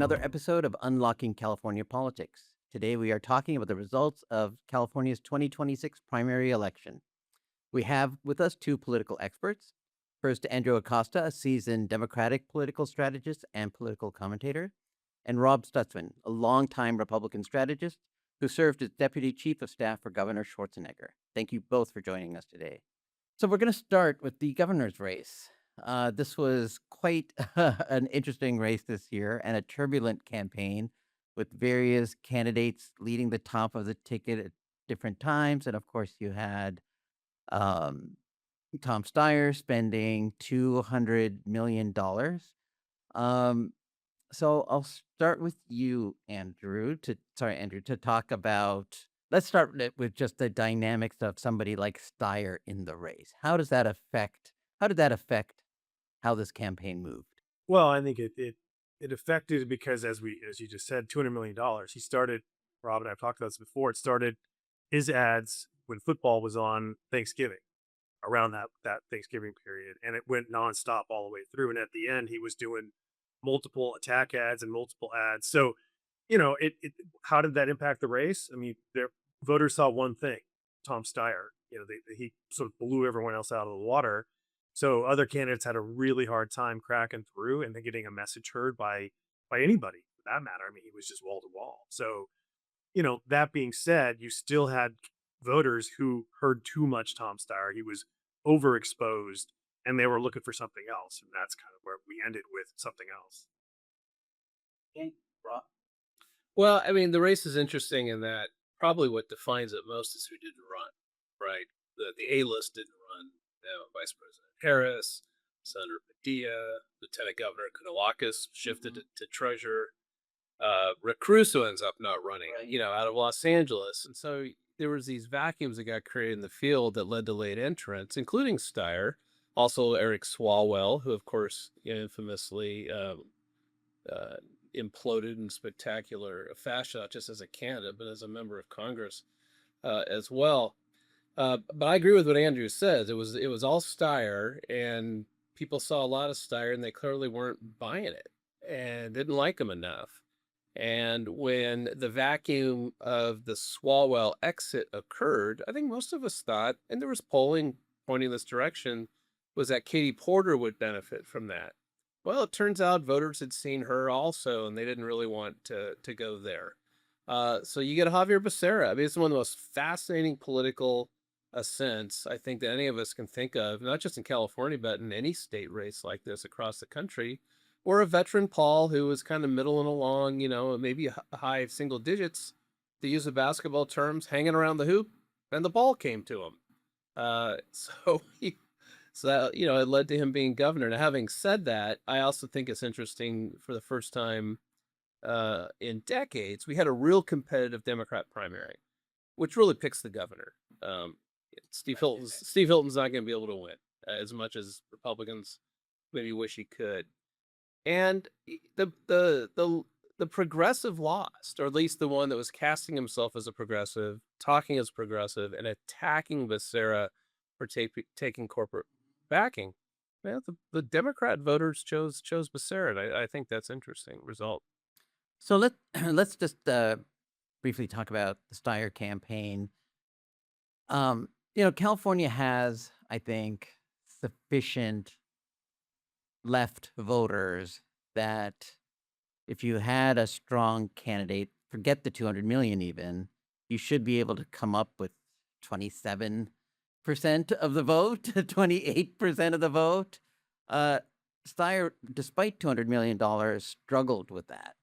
another episode of Unlocking California Politics. Today we are talking about the results of California's 2026 primary election. We have with us two political experts. First, Andrew Acosta, a seasoned Democratic political strategist and political commentator, and Rob Stutzman, a longtime Republican strategist who served as Deputy Chief of Staff for Governor Schwarzenegger. Thank you both for joining us today. So we're going to start with the governor's race. This was quite an interesting race this year and a turbulent campaign with various candidates leading the top of the ticket at different times. And of course, you had um, Tom Steyer spending $200 million. Um, so I'll start with you, Andrew, to talk about. Let's start with just the dynamics of somebody like Steyer in the race. How does that affect? How did that affect how this campaign moved? Well, I think it affected because as you just said, $200 million. He started. Rob and I've talked about this before. It started his ads when football was on Thanksgiving, around that Thanksgiving period, and it went nonstop all the way through. And at the end, he was doing multiple attack ads and multiple ads. So, it how did that impact the race? I mean, their voters saw one thing: Tom Steyer. He sort of blew everyone else out of the water. So other candidates had a really hard time cracking through and then getting a message heard by anybody for that matter. I mean, he was just wall to wall. So, that being said, you still had voters who heard too much Tom Steyer. He was overexposed and they were looking for something else. And that's kind of where we ended with something else. Okay, Rob. Well, I mean, the race is interesting in that probably what defines it most is who didn't run, right? The A list didn't run. Vice President Harris, Senator Padilla, Lieutenant Governor Kanalakis shifted to treasurer. Rick Caruso ends up not running, Right. out of Los Angeles, and so there was these vacuums that got created in the field that led to late entrants, including Steyer, also Eric Swalwell, who of course infamously uh, imploded in spectacular fashion, not just as a candidate, but as a member of Congress as well. But I agree with what Andrew says. It was all Steyer, and people saw a lot of Steyer, and they clearly weren't buying it and didn't like him enough. And when the vacuum of the Swalwell exit occurred, I think most of us thought, and there was polling pointing this direction, was that Katie Porter would benefit from that. Well, it turns out voters had seen her also, and they didn't really want to go there. So you get Javier Becerra. I mean, it's one of the most fascinating political ascents I think that any of us can think of, not just in California, but in any state race like this across the country, or a veteran Paul who was kind of middling along, maybe high single digits, to use the basketball terms, hanging around the hoop, and the ball came to him. So so that, it led to him being governor. Now, having said that, I also think it's interesting for the first time in decades, we had a real competitive Democrat primary, which really picks the governor. Steve Hilton's not going to be able to win as much as Republicans maybe wish he could. And the progressive lost, or at least the one that was casting himself as a progressive, talking as progressive, and attacking Becerra for taking corporate backing. Well, the Democrat voters chose Becerra. And I think that's interesting result. So let's just briefly talk about the Steyer campaign. California has, I think, sufficient left voters that if you had a strong candidate, forget the 200 million even, you should be able to come up with 27% of the vote, 28% of the vote. Steyer, despite $200 million, struggled with that.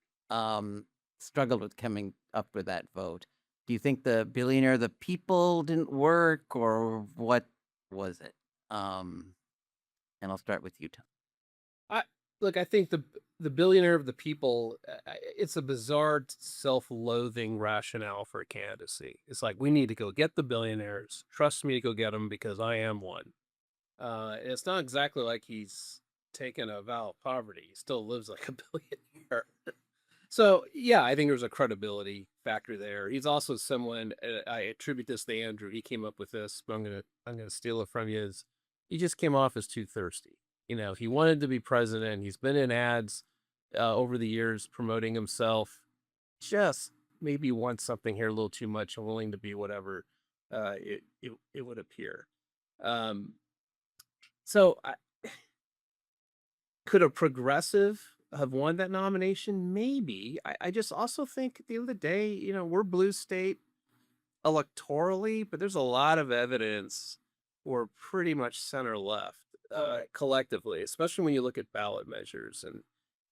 Struggled with coming up with that vote. Do you think the billionaire of the people didn't work, or what was it? And I'll start with you, Tom. I Look, I think the billionaire of the people, it's a bizarre self-loathing rationale for candidacy. It's like, we need to go get the billionaires. Trust me to go get them because I am one. And it's not exactly like he's taken a vow of poverty. He still lives like a billionaire. So yeah, I think there's a credibility factor there. He's also someone, I attribute this to Andrew. He came up with this, but I'm gonna steal it from you. Is he just came off as too thirsty? He wanted to be president. He's been in ads over the years promoting himself. Just maybe wants something here a little too much and willing to be whatever it would appear. Um, so could a progressive have won that nomination? Maybe. I just also think at the end of the day, we're blue state electorally, but there's a lot of evidence we're pretty much center left collectively, especially when you look at ballot measures and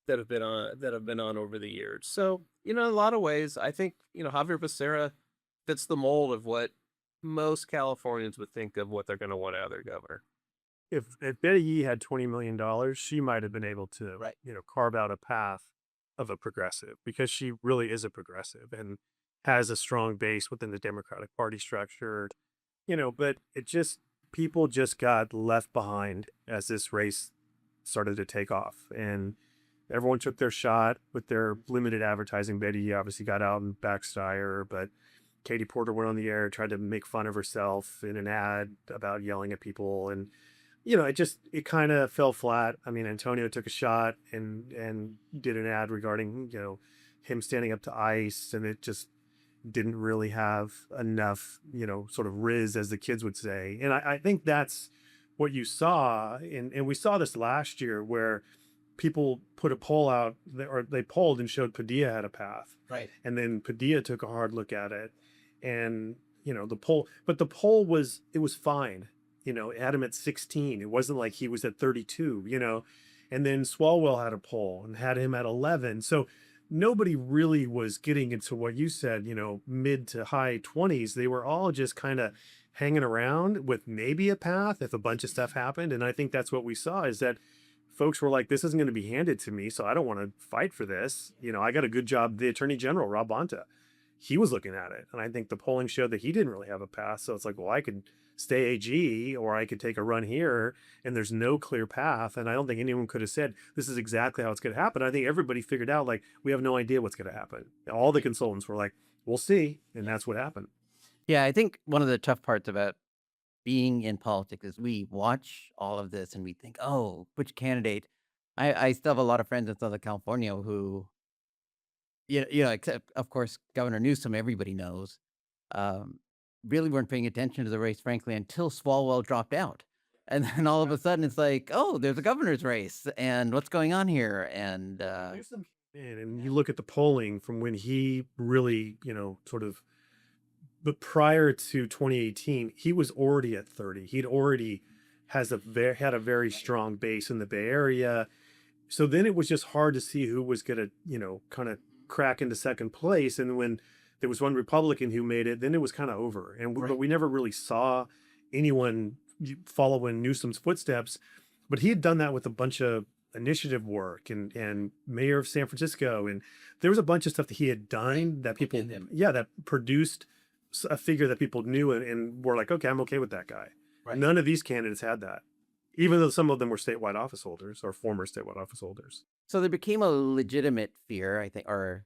that have been on over the years. So, in a lot of ways, I think, Javier Becerra fits the mold of what most Californians would think of what they're going to want out of their governor. If Betty Yee had $20 million, she might have been able to, Right. carve out a path of a progressive, because she really is a progressive and has a strong base within the Democratic Party structure. But people just got left behind as this race started to take off, and everyone took their shot with their limited advertising. Betty Yee obviously got out and backed Steyer, but Katie Porter went on the air, tried to make fun of herself in an ad about yelling at people, and it kind of fell flat. I mean, Antonio took a shot and did an ad regarding him standing up to ICE, and it just didn't really have enough sort of riz, as the kids would say. And I think that's what you saw, and we saw this last year, where people put a poll out, or they polled and showed Padilla had a path, Right. and then Padilla took a hard look at it, and the poll was fine. It had him at 16. It wasn't like he was at 32. And then Swalwell had a poll and had him at 11. So nobody really was getting into what you said, mid to high 20s. They were all just kind of hanging around with maybe a path if a bunch of stuff happened. And I think that's what we saw, is that folks were like, this isn't going to be handed to me, so I don't want to fight for this. I got a good job. The Attorney General, Rob Bonta, he was looking at it. And I think the polling showed that he didn't really have a path. So it's like, well, I could stay AG, or I could take a run here, and there's no clear path. And I don't think anyone could have said, this is exactly how it's going to happen. I think everybody figured out, like, we have no idea what's going to happen. All the consultants were like, we'll see. And that's what happened. Yeah, I think one of the tough parts about being in politics is we watch all of this and we think, oh, which candidate? I still have a lot of friends in Southern California who, except of course Governor Newsom, everybody knows, um, really weren't paying attention to the race, frankly, until Swalwell dropped out. And then all of a sudden it's like, oh, there's a governor's race, and what's going on here? And Newsom came in, and you look at the polling from when he really, sort of, but prior to 2018, he was already at 30. He'd already had a very strong base in the Bay Area. So then it was just hard to see who was going to, kind of crack into second place. And when there was one Republican who made it, then it was kind of over. And Right. but we never really saw anyone follow in Newsom's footsteps. But he had done that with a bunch of initiative work, and mayor of San Francisco, and there was a bunch of stuff that he had done that people, Within him. that produced a figure that people knew, and were like, okay, I'm okay with that guy. Right. None of these candidates had that, even though some of them were statewide office holders or former statewide office holders. So there became a legitimate fear, I think, or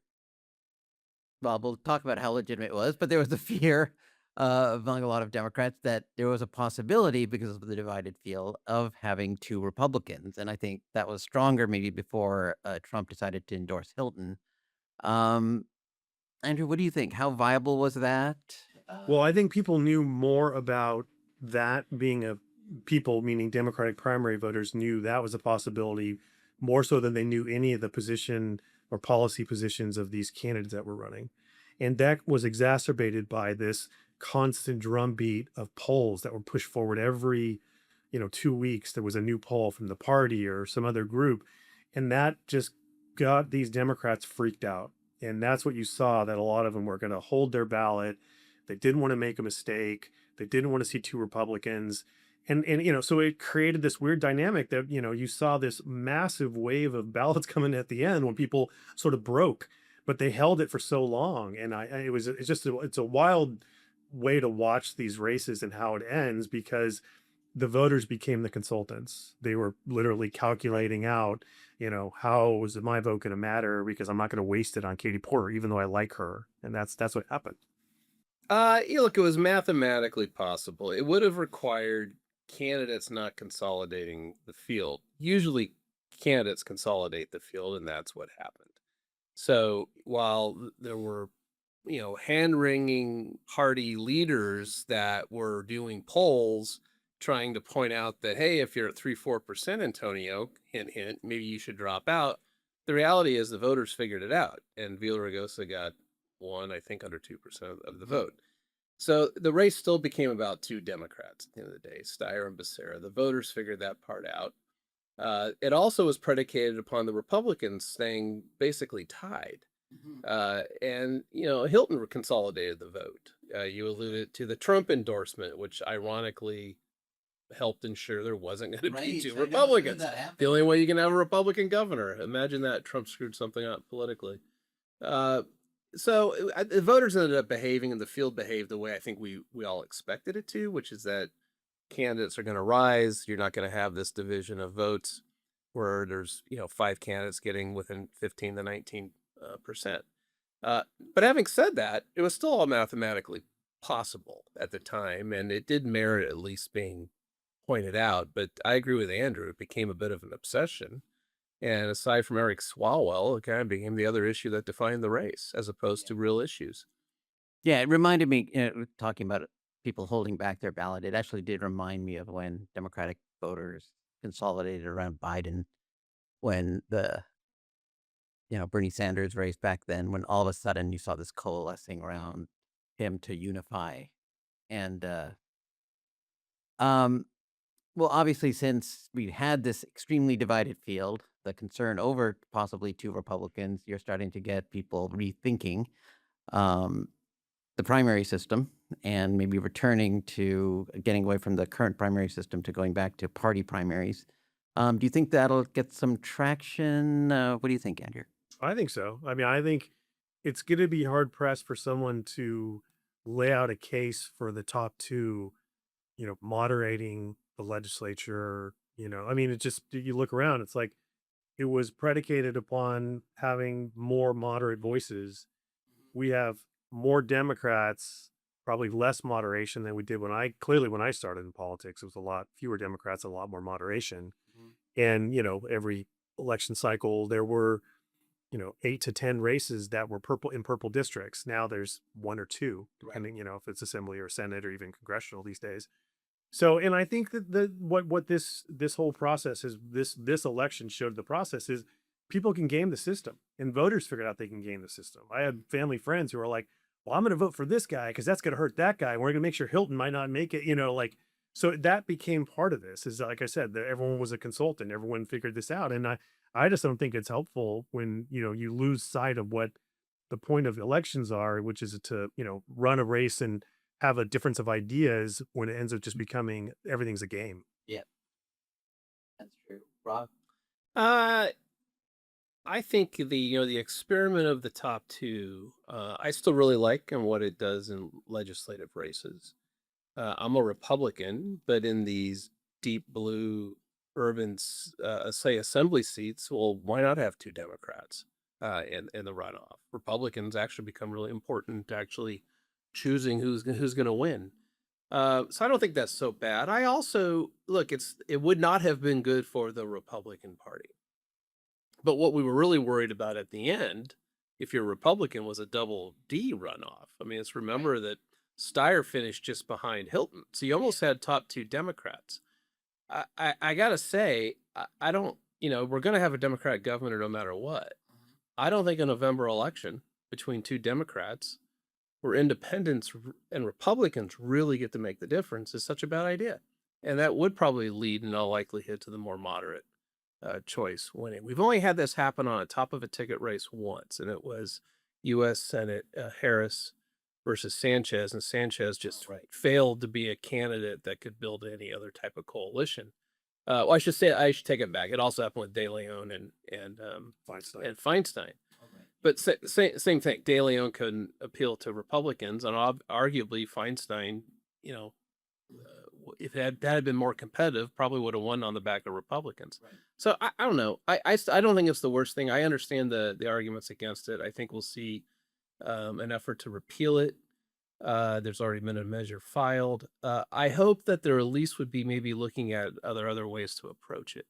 well, we'll talk about how legitimate it was, but there was a fear among a lot of Democrats that there was a possibility, because of the divided field, of having two Republicans. And I think that was stronger maybe before Trump decided to endorse Hilton. Um, Andrew, what do you think? How viable was that? Well, I think people knew more about that being people, meaning Democratic primary voters, knew that was a possibility more so than they knew any of the position or policy positions of these candidates that were running. And that was exacerbated by this constant drumbeat of polls that were pushed forward every, 2 weeks. There was a new poll from the party or some other group. And that just got these Democrats freaked out. And that's what you saw, that a lot of them were going to hold their ballot. They didn't want to make a mistake. They didn't want to see two Republicans. And so it created this weird dynamic that, you saw this massive wave of ballots coming at the end when people sort of broke, but they held it for so long. And it's a wild way to watch these races and how it ends, because the voters became the consultants. They were literally calculating out, how is my vote going to matter, because I'm not going to waste it on Katie Porter, even though I like her. And that's what happened. Look, it was mathematically possible. It would have required candidates not consolidating the field. Usually, candidates consolidate the field, and that's what happened. So while there were, hand-wringing party leaders that were doing polls trying to point out that, hey, if you're at 3-4%, Antonio, hint, hint, maybe you should drop out. The reality is the voters figured it out, and Villaraigosa got one, I think, under 2% of the vote. So the race still became about two Democrats at the end of the day, Steyer and Becerra. The voters figured that part out. It also was predicated upon the Republicans staying basically tied. And, Hilton consolidated the vote. You alluded to the Trump endorsement, which ironically helped ensure there wasn't going to be two Republicans. The only way you can have a Republican governor. Imagine that Trump screwed something up politically. So the voters ended up behaving, and the field behaved the way I think we all expected it to, which is that candidates are going to rise. You're not going to have this division of votes where there's 5 candidates getting within 15 to 19%. But having said that, it was still all mathematically possible at the time, and it did merit at least being pointed out. But I agree with Andrew; it became a bit of an obsession. And aside from Eric Swalwell, it kind of became the other issue that defined the race, as opposed to real issues. Yeah, it reminded me, talking about people holding back their ballot, it actually did remind me of when Democratic voters consolidated around Biden, when Bernie Sanders race back then, when all of a sudden you saw this coalescing around him to unify. And, well, obviously, since we had this extremely divided field, the concern over possibly 2 Republicans, you're starting to get people rethinking, the primary system and maybe returning to getting away from the current primary system to going back to party primaries. Do you think that'll get some traction? What do you think, Andrew? I think so. I mean, I think it's going to be hard pressed for someone to lay out a case for the top two, moderating the legislature. I mean, it just, you look around, it's like it was predicated upon having more moderate voices. We have more Democrats, probably less moderation than we did when I started in politics. It was a lot fewer Democrats, a lot more moderation. And, every election cycle, there were 8 to 10 races that were purple districts. Now there's 1 or 2, depending, if it's assembly or senate or even congressional these days. So, and I think that what this whole process is, this election showed the process is people can game the system, and voters figured out they can game the system. I had family friends who were like, well, I'm going to vote for this guy because that's going to hurt that guy. We're going to make sure Hilton might not make it, so that became part of this. Is, like I said, everyone was a consultant. Everyone figured this out. And I just don't think it's helpful when, you lose sight of what the point of elections are, which is to, run a race and have a difference of ideas, when it ends up just becoming everything's a game. Yeah, that's true. Rob? I think the experiment of the top two, I still really like and what it does in legislative races. I'm a Republican, but in these deep blue urban, say, assembly seats, well, why not have 2 Democrats in the runoff? Republicans actually become really important to actually choosing who's going to win. So I don't think that's so bad. I also look, it would not have been good for the Republican Party. But what we were really worried about at the end, if you're a Republican, was a double D runoff. I mean, let's remember that Steyer finished just behind Hilton. So you almost had top 2 Democrats. I got to say, I don't, we're going to have a Democratic governor no matter what. I don't think a November election between 2 Democrats where independents and Republicans really get to make the difference is such a bad idea. And that would probably lead in all likelihood to the more moderate choice winning. We've only had this happen on a top of a ticket race once, and it was U.S. Senate Harris versus Sanchez, and Sanchez just failed to be a candidate that could build any other type of coalition. Well, I should take it back. It also happened with De Leon and Feinstein. But same thing. De Leon couldn't appeal to Republicans, and arguably Feinstein, if that had been more competitive, probably would have won on the back of Republicans. Right. So I don't know. I don't think it's the worst thing. I understand the arguments against it. I think we'll see an effort to repeal it. There's already been a measure filed. I hope that there at least would be maybe looking at other ways to approach it.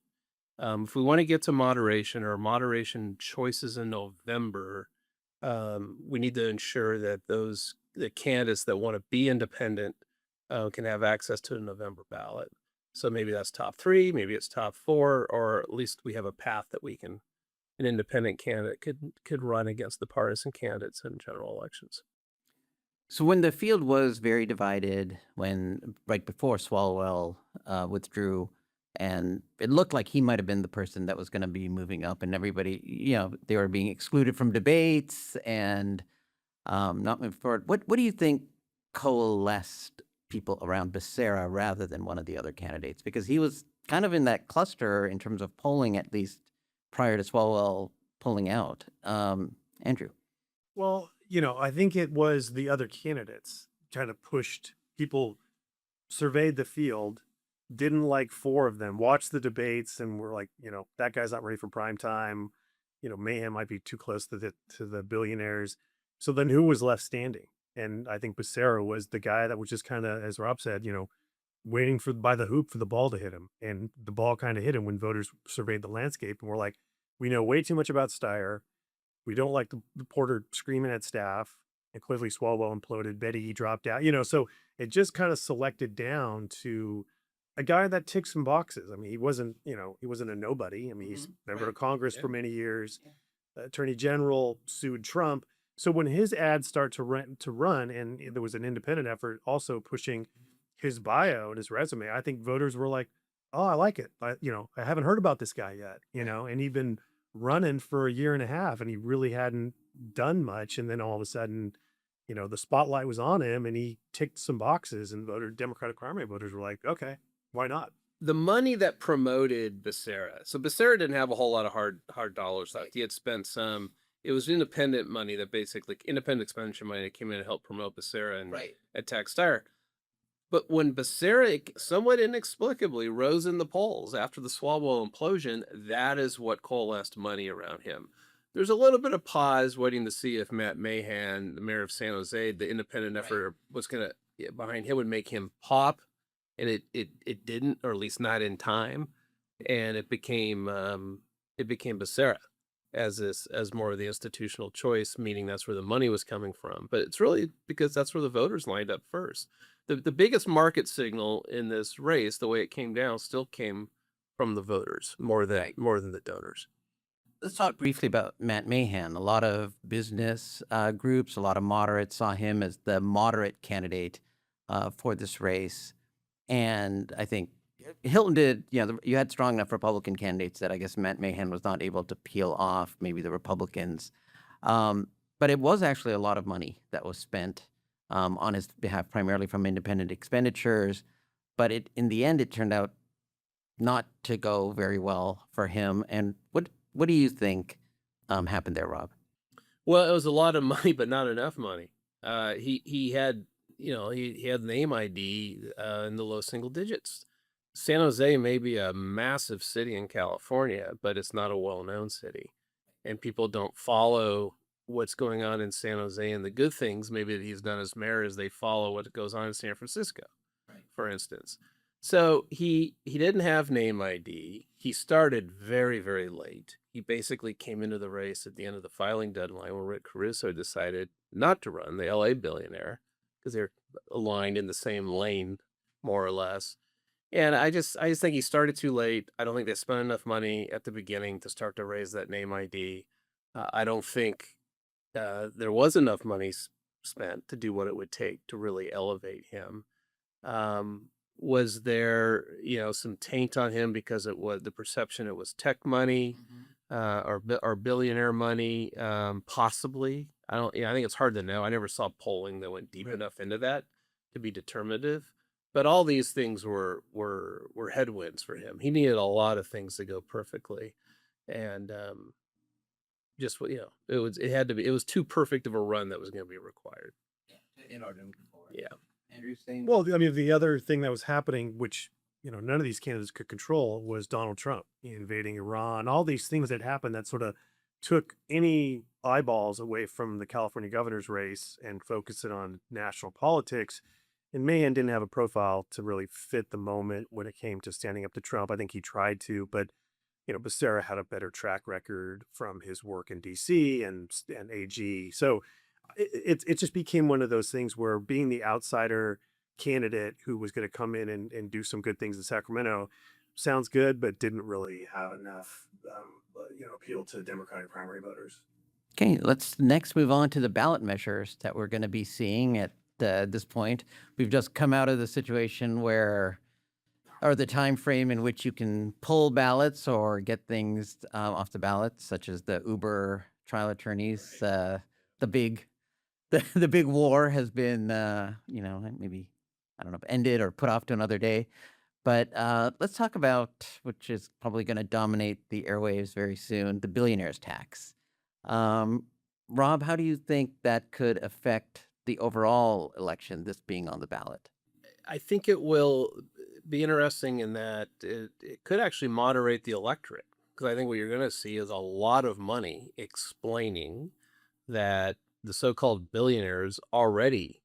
If we want to get to moderation or moderation choices in November, we need to ensure that the candidates that want to be independent can have access to the November ballot. So maybe that's top three, maybe it's top four, or at least we have a path that an independent candidate could run against the partisan candidates in general elections. So when the field was very divided, when right before Swalwell withdrew, and it looked like he might have been the person that was going to be moving up, and everybody, they were being excluded from debates and not moving forward. What do you think coalesced people around Becerra rather than one of the other candidates? Because he was kind of in that cluster in terms of polling, at least prior to Swalwell pulling out. Andrew. Well, I think it was the other candidates kind of pushed people, surveyed the field, didn't like four of them, watched the debates, and were like, that guy's not ready for prime time. Mayhem might be too close to the billionaires. So then who was left standing? And I think Becerra was the guy that was just kind of, as Rob said, waiting for by the hoop for the ball to hit him. And the ball kind of hit him when voters surveyed the landscape and were like, we know way too much about Steyer. We don't like the reporter screaming at staff. And clearly Swalwell imploded. Betty he dropped out. So it just kind of selected down to a guy that ticks some boxes. I mean, he wasn't a nobody. I mean, he's member of Congress for many years. Attorney General, sued Trump. So when his ads start to run, and there was an independent effort also pushing his bio and his resume, I think voters were like, "Oh, I like it. I haven't heard about this guy yet." And he'd been running for a year and a half, and he really hadn't done much. And then all of a sudden, the spotlight was on him, and he ticked some boxes, and Democratic primary voters were like, "Okay, why not?" The money that promoted Becerra. So Becerra didn't have a whole lot of hard dollars left. He had spent some. It was independent money that basically independent expenditure money that came in to help promote Becerra and attack Steyer. But when Becerra somewhat inexplicably rose in the polls after the Swalwell implosion, that is what coalesced money around him. There's a little bit of pause waiting to see if Matt Mahan, the mayor of San Jose, the independent effort was going to behind him would make him pop, and it didn't, or at least not in time, and it became Becerra as more of the institutional choice, meaning that's where the money was coming from. But it's really because that's where the voters lined up first. The biggest market signal in this race, the way it came down, still came from the voters more than the donors. Let's talk briefly about Matt Mahan. A lot of business groups, a lot of moderates saw him as the moderate candidate for this race. And I think Hilton did, you had strong enough Republican candidates that I guess Matt Mahan was not able to peel off maybe the Republicans. But it was actually a lot of money that was spent on his behalf, primarily from independent expenditures. But in the end, it turned out not to go very well for him. And what do you think happened there, Rob? Well, it was a lot of money, but not enough money. He had he had name ID in the low single digits. San Jose may be a massive city in California, but it's not a well-known city, and people don't follow what's going on in San Jose and the good things maybe that he's done as mayor as they follow what goes on in San Francisco, for instance. So he didn't have name ID. He started very, very late. He basically came into the race at the end of the filing deadline when Rick Caruso decided not to run, the LA billionaire, because they're aligned in the same lane, more or less. And I just think he started too late. I don't think they spent enough money at the beginning to start to raise that name ID. I don't think there was enough money spent to do what it would take to really elevate him. Was there, some taint on him because it was the perception it was tech money, or billionaire money, possibly. I think it's hard to know. I never saw polling that went deep enough into that to be determinative. But all these things were headwinds for him. He needed a lot of things to go perfectly, and it was too perfect of a run that was going to be required In order to move forward. Yeah. Andrew saying, Well, I mean, the other thing that was happening, which none of these candidates could control, was Donald Trump invading Iran. All these things that happened that sort of took any eyeballs away from the California governor's race and focused it on national politics. And Mahan didn't have a profile to really fit the moment when it came to standing up to Trump. I think he tried to, but Becerra had a better track record from his work in DC and AG. So it just became one of those things where being the outsider candidate who was going to come in and do some good things in Sacramento sounds good, but didn't really have enough, appeal to Democratic primary voters. Okay, let's next move on to the ballot measures that we're going to be seeing at this point. We've just come out of the situation where, or the time frame in which you can pull ballots or get things off the ballot, such as the Uber trial attorneys. The big, the big war has been, maybe I don't know, ended or put off to another day. But let's talk about, which is probably going to dominate the airwaves very soon, the billionaires tax. Um, Rob, how do you think that could affect the overall election, this being on the ballot? I think it will be interesting in that it could actually moderate the electorate, because I think what you're going to see is a lot of money explaining that the so-called billionaires already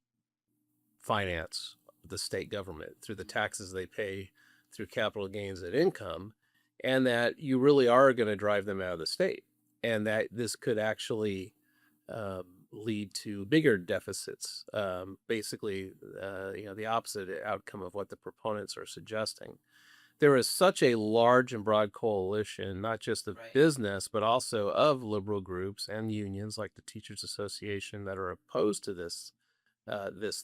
finance the state government through the taxes they pay through capital gains and income, and that you really are going to drive them out of the state, and that this could actually lead to bigger deficits. Basically, the opposite outcome of what the proponents are suggesting. There is such a large and broad coalition, not just of business, but also of liberal groups and unions like the Teachers Association that are opposed to this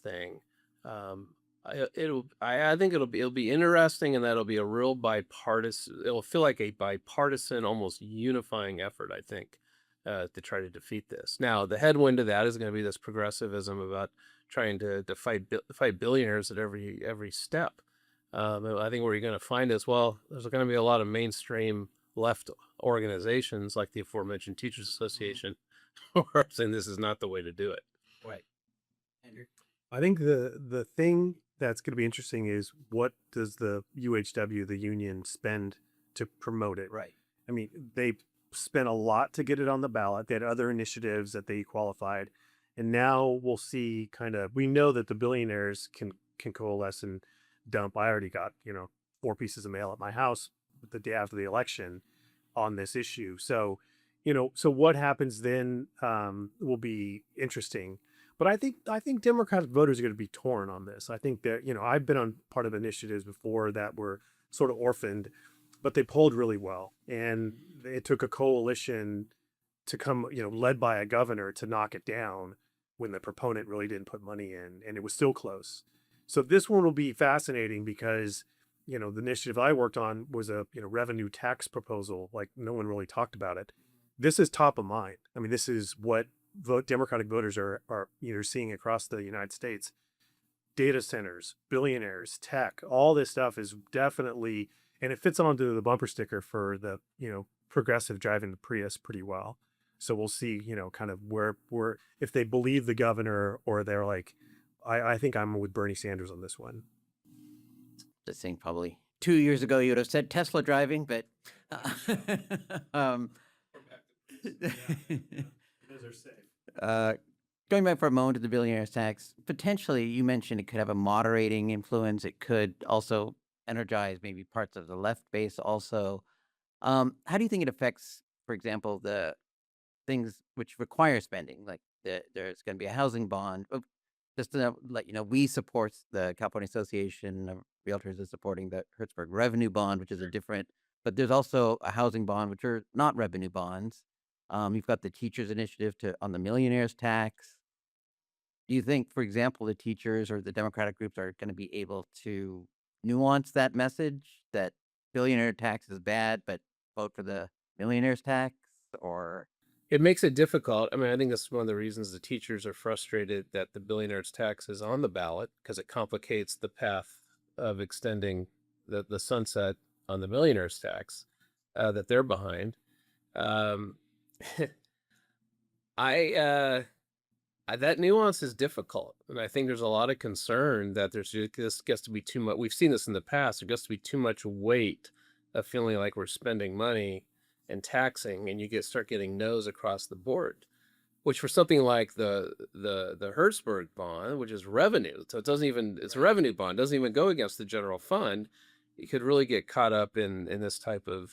thing. I think it'll be interesting, and that'll be a real bipartisan. It'll feel like a bipartisan, almost unifying effort, I think, to try to defeat this. Now, the headwind to that is going to be this progressivism about trying to fight billionaires at every step. I think where you're going to find is, well, there's going to be a lot of mainstream left organizations like the aforementioned Teachers Association who are saying this is not the way to do it. Right. Andrew? I think the thing that's going to be interesting is, what does the UHW, the union, spend to promote it? Right. I mean, they spent a lot to get it on the ballot. They had other initiatives that they qualified. And now we'll see we know that the billionaires can coalesce and dump. I already got, 4 pieces of mail at my house the day after the election on this issue. So, so what happens then will be interesting. But I think Democratic voters are going to be torn on this. I think that, I've been on part of initiatives before that were sort of orphaned, but they polled really well. And it took a coalition to come, led by a governor, to knock it down when the proponent really didn't put money in, and it was still close. So this one will be fascinating because, the initiative I worked on was a, revenue tax proposal. Like, no one really talked about it. This is top of mind. I mean, this is what Democratic voters are seeing across the United States. Data centers, billionaires, tech, all this stuff is definitely, and it fits onto the bumper sticker for the, progressive driving the Prius pretty well. So we'll see, kind of where if they believe the governor, or they're like, I think I'm with Bernie Sanders on this one. This thing probably 2 years ago you would have said Tesla driving, but Those are safe. Going back for a moment to the billionaires tax, potentially you mentioned it could have a moderating influence. It could also energize maybe parts of the left base also. How do you think it affects, for example, the things which require spending? Like there's going to be a housing bond. Just to let you know, we support the California Association of Realtors is supporting the Hertzberg revenue bond, which is a different, but there's also a housing bond, which are not revenue bonds. You've got the teachers initiative on the millionaires tax. Do you think, for example, the teachers or the Democratic groups are going to be able to nuance that message that billionaire tax is bad, but vote for the millionaires tax? Or It makes it difficult. I mean, I think that's one of the reasons the teachers are frustrated that the billionaires tax is on the ballot, because it complicates the path of extending the sunset on the millionaires tax that they're behind. That nuance is difficult, and I think there's a lot of concern that this gets to be too much. We've seen this in the past. There gets to be too much weight of feeling like we're spending money and taxing, and you start getting no's across the board, which for something like the Hertzberg bond, which is revenue, so it's a revenue bond, doesn't even go against the general fund. You could really get caught up in this type of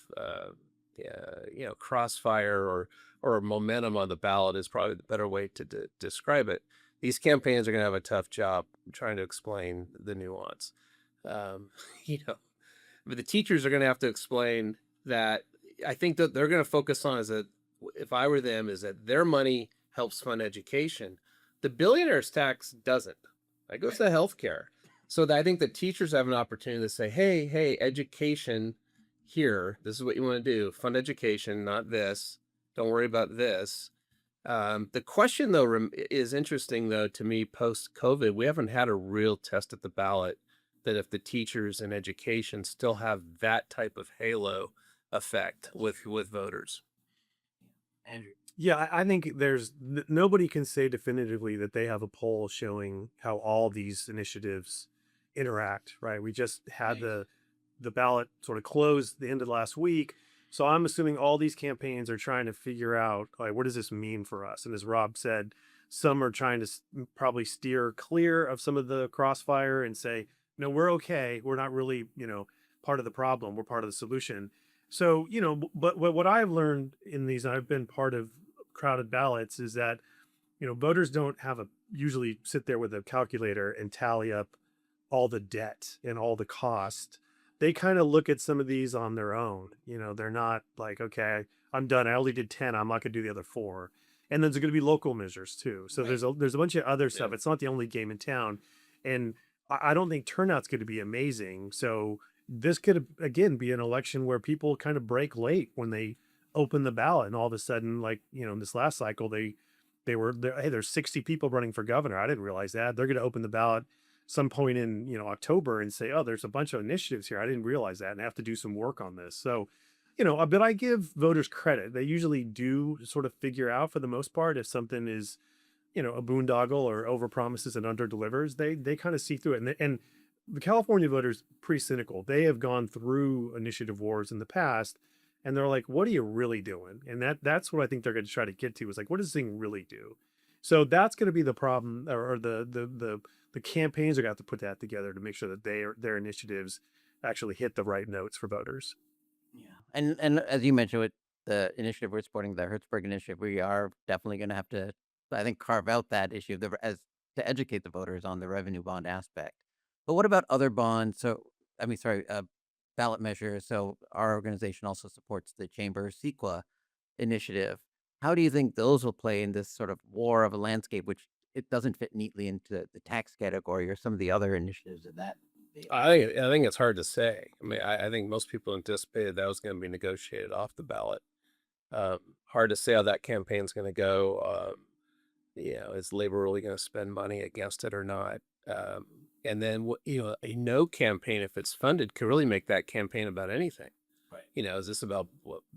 crossfire or momentum on the ballot is probably the better way to describe it. These campaigns are going to have a tough job trying to explain the nuance. Um, you know, but the teachers are going to have to explain that. I think that they're going to focus on is that if I were them, is that their money helps fund education. The billionaire's tax doesn't. That goes to healthcare. So I think the teachers have an opportunity to say, hey, education here. This is what you want to do. Fund education, not this. Don't worry about this. The question, though, is interesting, though, to me, post-COVID. We haven't had a real test at the ballot that if the teachers in education still have that type of halo effect with voters. Andrew. Yeah, I think nobody can say definitively that they have a poll showing how all these initiatives interact, right? We just had the ballot sort of closed the end of last week. So I'm assuming all these campaigns are trying to figure out, like, what does this mean for us? And as Rob said, some are trying to probably steer clear of some of the crossfire and say, no, we're okay. We're not really, part of the problem. We're part of the solution. So, but what I've learned in these, and I've been part of crowded ballots, is that, voters don't usually sit there with a calculator and tally up all the debt and all the cost. They kind of look at some of these on their own. They're not like, okay, I'm done. I only did 10. I'm not going to do the other 4. And then there's going to be local measures too. So Right. there's a bunch of other stuff. It's not the only game in town. And I don't think turnout's going to be amazing. So this could, again, be an election where people kind of break late when they open the ballot. And all of a sudden, like, in this last cycle, they were there. Hey, there's 60 people running for governor. I didn't realize that. They're going to open the ballot some point in October and say, oh, there's a bunch of initiatives here. I didn't realize that, and I have to do some work on this. So, but I give voters credit. They usually do sort of figure out, for the most part, if something is, a boondoggle or overpromises and underdelivers. They kind of see through it. And the California voters pretty cynical. They have gone through initiative wars in the past, and they're like, what are you really doing? And that's what I think they're going to try to get to, is like, what does this thing really do? So that's going to be the problem, or the campaigns are going to have to put that together to make sure that their initiatives actually hit the right notes for voters. Yeah. And as you mentioned with the initiative we're supporting, the Hertzberg initiative, we are definitely going to have to, I think, carve out that issue as to educate the voters on the revenue bond aspect. But what about other bonds? So, I mean, sorry, ballot measures. So our organization also supports the Chamber CEQA initiative. How do you think those will play in this sort of war of a landscape, which it doesn't fit neatly into the tax category or some of the other initiatives of that? I think it's hard to say. I mean, I think most people anticipated that was going to be negotiated off the ballot. Hard to say how that campaign's going to go. Is Labor really going to spend money against it or not? And then, a no campaign, if it's funded, could really make that campaign about anything. Right. Is this about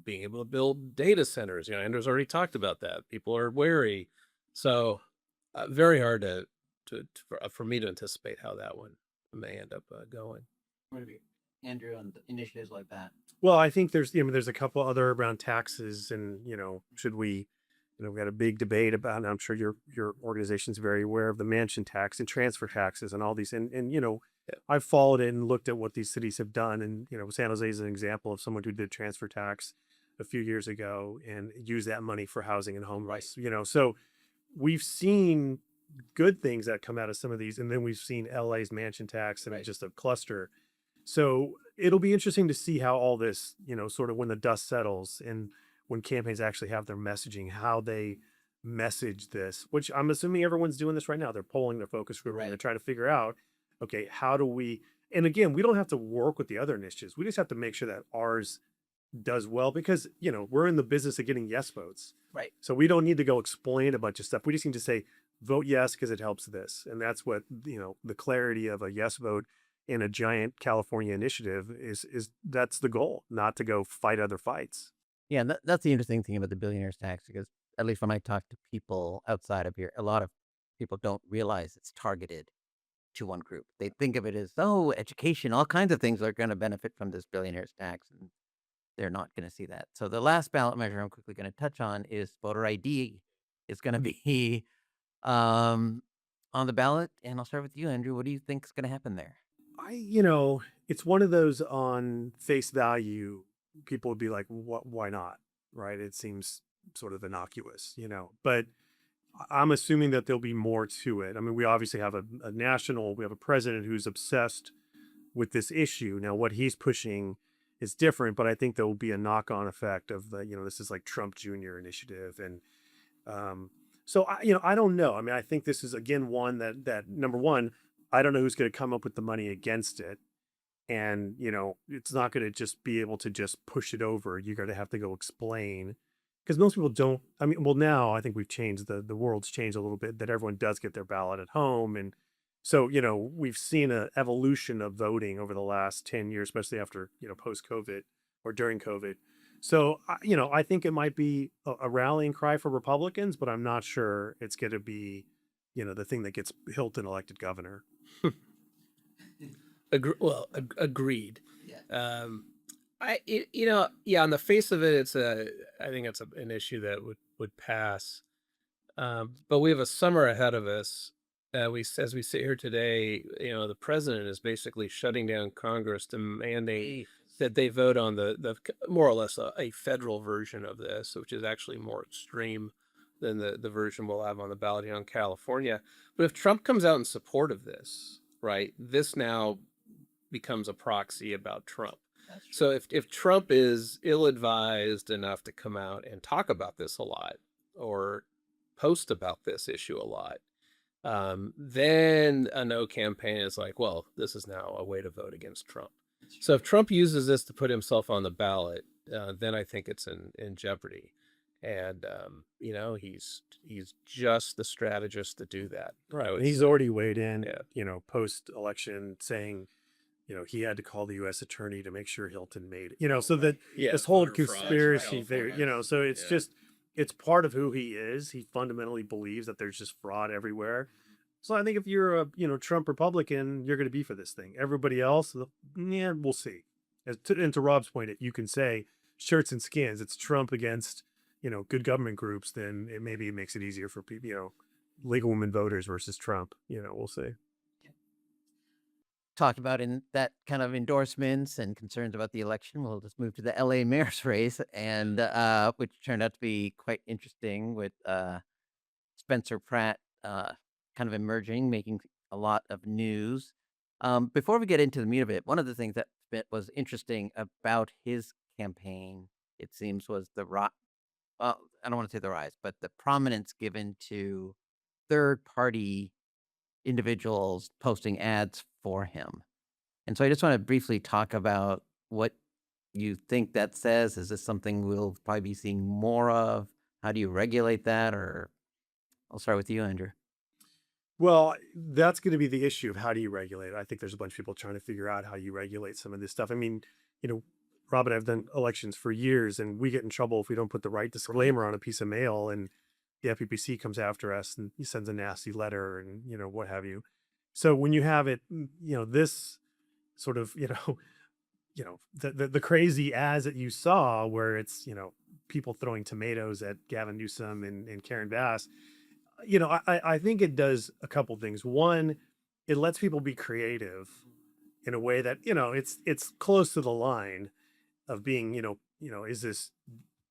being able to build data centers? Andrew's already talked about that. People are wary. So very hard for me to anticipate how that one may end up going. What about Andrew on initiatives like that? Well, I think there's a couple other around taxes, and should we, we got a big debate about, and I'm sure your organization's very aware of the mansion tax and transfer taxes and all these, and I've followed it and looked at what these cities have done, and San Jose is an example of someone who did transfer tax a few years ago and used that money for housing and home rights. So we've seen good things that come out of some of these, and then we've seen LA's mansion tax, and it's just a cluster. So it'll be interesting to see how all this, sort of when the dust settles and when campaigns actually have their messaging, how they message this, which I'm assuming everyone's doing this right now. They're polling their focus group, Right. and they're trying to figure out, okay, how do we, and again, we don't have to work with the other initiatives. We just have to make sure that ours does well, because, we're in the business of getting yes votes. Right. So we don't need to go explain a bunch of stuff. We just need to say, vote yes, because it helps this. And that's what, the clarity of a yes vote in a giant California initiative is that's the goal, not to go fight other fights. Yeah, and that's the interesting thing about the billionaires tax, because at least when I talk to people outside of here, a lot of people don't realize it's targeted to one group. They think of it as, oh, education, all kinds of things are going to benefit from this billionaires tax, and they're not going to see that. So the last ballot measure I'm quickly going to touch on is voter ID. Is going to be on the ballot, and I'll start with you, Andrew. What do you think is going to happen there? It's one of those on face value. people would be like, what, why not? Right. It seems sort of innocuous, but I'm assuming that there'll be more to it. I mean, we obviously have we have a president who's obsessed with this issue. Now, what he's pushing is different, but I think there will be a knock-on effect of this is like Trump Jr. initiative. And so I don't know. I mean, I think this is again one that number one, I don't know who's going to come up with the money against it. And, it's not going to just be able to just push it over. You're going to have to go explain, because most people don't. I mean, well, now I think we've changed, the world's changed a little bit, that everyone does get their ballot at home. And so, we've seen an evolution of voting over the last 10 years, especially after, post COVID or during COVID. So, I think it might be a rallying cry for Republicans, but I'm not sure it's going to be, the thing that gets Hilton elected governor. Agreed. Yeah. Yeah, on the face of it, I think it's an issue that would pass. But we have a summer ahead of us. As we sit here today, the president is basically shutting down Congress to mandate that they vote on the more or less a federal version of this, which is actually more extreme than the version we'll have on the ballot here in California. But if Trump comes out in support of this, right, this now becomes a proxy about Trump. So if Trump is ill-advised enough to come out and talk about this a lot or post about this issue a lot, then a no campaign is like, well, this is now a way to vote against Trump. So if Trump uses this to put himself on the ballot, then I think it's in jeopardy. And he's just the strategist to do that. Right. He's already weighed in, Yeah. Post-election, saying, he had to call the U.S. attorney to make sure Hilton made it, so that this whole conspiracy theory, so it's just, it's part of who he is. He fundamentally believes that there's just fraud everywhere. So I think if you're a, Trump Republican, you're going to be for this thing. Everybody else, we'll see. And to Rob's point, you can say shirts and skins, it's Trump against, good government groups, then maybe it makes it easier for people, legal women voters versus Trump, we'll see. Talked about in that kind of endorsements and concerns about the election. We'll just move to the LA mayor's race, and which turned out to be quite interesting with Spencer Pratt kind of emerging, making a lot of news. Before we get into the meat of it, one of the things that was interesting about his campaign, it seems, was I don't want to say the rise, but the prominence given to third-party individuals posting ads for him. And so I just want to briefly talk about what you think that says. Is this something we'll probably be seeing more of? How do you regulate that? Or I'll start with you, Andrew. Well, that's going to be the issue of how do you regulate it. I think there's a bunch of people trying to figure out how you regulate some of this stuff. I mean, Rob and I have done elections for years, and we get in trouble if we don't put the right disclaimer on a piece of mail, and the FPPC comes after us and he sends a nasty letter and, what have you. So when you have it, this sort of, the crazy ads that you saw where it's, people throwing tomatoes at Gavin Newsom and Karen Bass, I think it does a couple things. One, it lets people be creative in a way that, it's close to the line of being, is this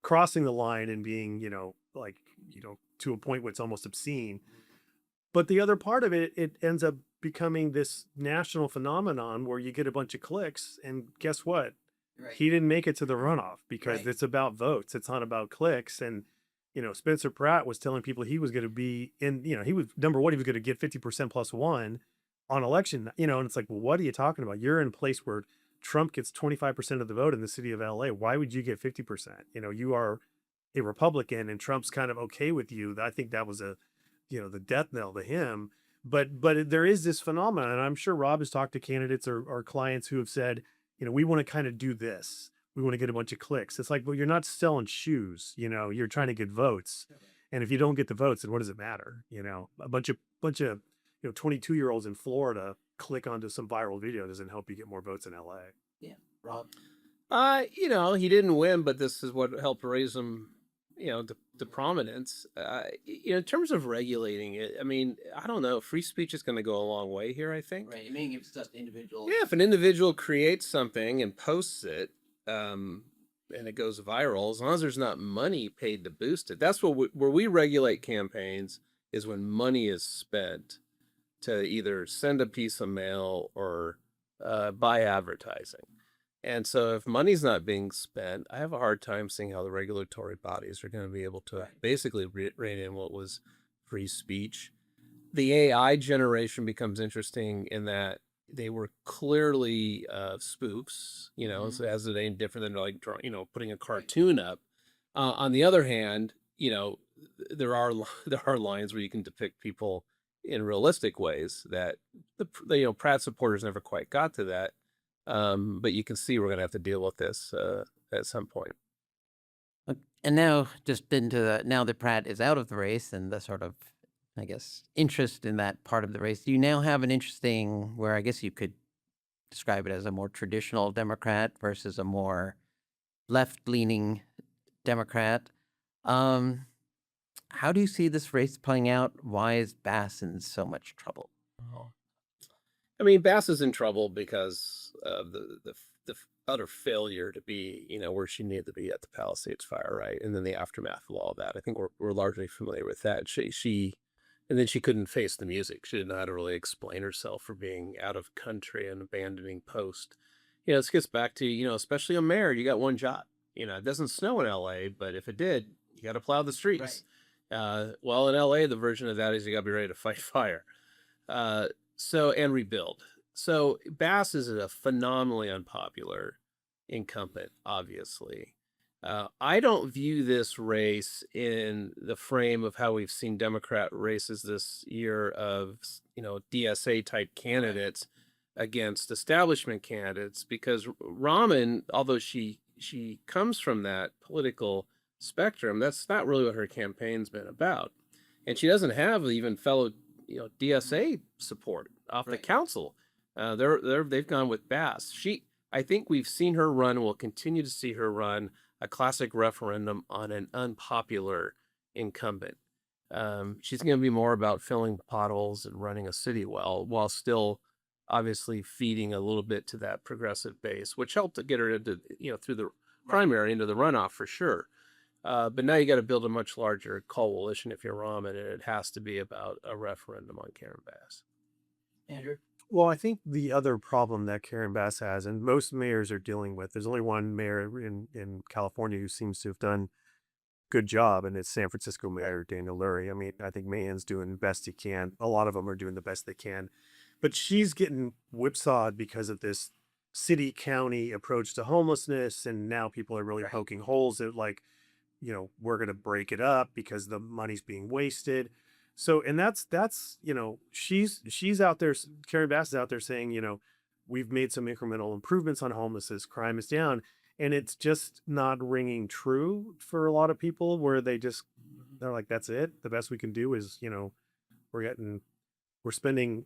crossing the line and being, to a point where it's almost obscene. But the other part of it, it ends up becoming this national phenomenon where you get a bunch of clicks, and guess what? Right. He didn't make it to the runoff because it's about votes. It's not about clicks. And, Spencer Pratt was telling people he was going to be in, he was number one, he was going to get 50% plus one on election, and it's like, well, what are you talking about? You're in a place where Trump gets 25% of the vote in the city of LA. Why would you get 50%? You are a Republican and Trump's kind of okay with you. I think that was the death knell to him. But there is this phenomenon, and I'm sure Rob has talked to candidates or clients who have said, we want to kind of do this. We want to get a bunch of clicks. It's like, well, you're not selling shoes, you're trying to get votes. And if you don't get the votes, then what does it matter? A bunch of 22-year-olds in Florida click onto some viral video doesn't help you get more votes in LA. Yeah. Rob? He didn't win, but this is what helped raise him, to prominence. In terms of regulating it, I mean, I don't know. Free speech is going to go a long way here, I think. Right. I mean, if it's just individuals. Yeah, if an individual creates something and posts it, and it goes viral, as long as there's not money paid to boost it. That's where we regulate campaigns, is when money is spent to either send a piece of mail or buy advertising. And so if money's not being spent, I have a hard time seeing how the regulatory bodies are going to be able to basically rein in what was free speech. The AI generation becomes interesting in that they were clearly spoofs, so as it ain't different than like putting a cartoon up. On the other hand, there are there are lines where you can depict people in realistic ways that Pratt supporters never quite got to that. But you can see we're going to have to deal with this at some point. And now, just now that Pratt is out of the race and the sort of, I guess, interest in that part of the race, you now have an interesting, where I guess you could describe it as a more traditional Democrat versus a more left-leaning Democrat. How do you see this race playing out? Why is Bass in so much trouble? I mean, Bass is in trouble because of the utter failure to be, where she needed to be at the Palisades fire, right? And then the aftermath of all that. I think we're largely familiar with that. And then she couldn't face the music. She didn't know how to really explain herself for being out of country and abandoning post. This gets back to, especially a mayor, you got one job. It doesn't snow in LA, but if it did, you got to plow the streets. Well, in LA, the version of that is you got to be ready to fight fire. And rebuild. So Bass is a phenomenally unpopular incumbent, obviously. I don't view this race in the frame of how we've seen Democrat races this year of, DSA type candidates against establishment candidates, because Raman, although she comes from that political spectrum, that's not really what her campaign's been about. And she doesn't have even fellow DSA support off the council. They've gone with Bass. I think we've seen her run. We'll continue to see her run a classic referendum on an unpopular incumbent. She's going to be more about filling potholes and running a city well, while still obviously feeding a little bit to that progressive base, which helped to get her into through the primary into the runoff for sure. But now you got to build a much larger coalition if you're Raman, and it has to be about a referendum on Karen Bass. Andrew? Well, I think the other problem that Karen Bass has, and most mayors are dealing with, there's only one mayor in California who seems to have done a good job, and it's San Francisco Mayor Daniel Lurie. I mean, I think Mahan's doing the best he can. A lot of them are doing the best they can. But she's getting whipsawed because of this city-county approach to homelessness, and now people are really poking holes at, like, we're going to break it up because the money's being wasted. So, and that's, she's out there, Karen Bass is out there saying, we've made some incremental improvements on homelessness, crime is down. And it's just not ringing true for a lot of people, where they're like, that's it. The best we can do is, we're spending,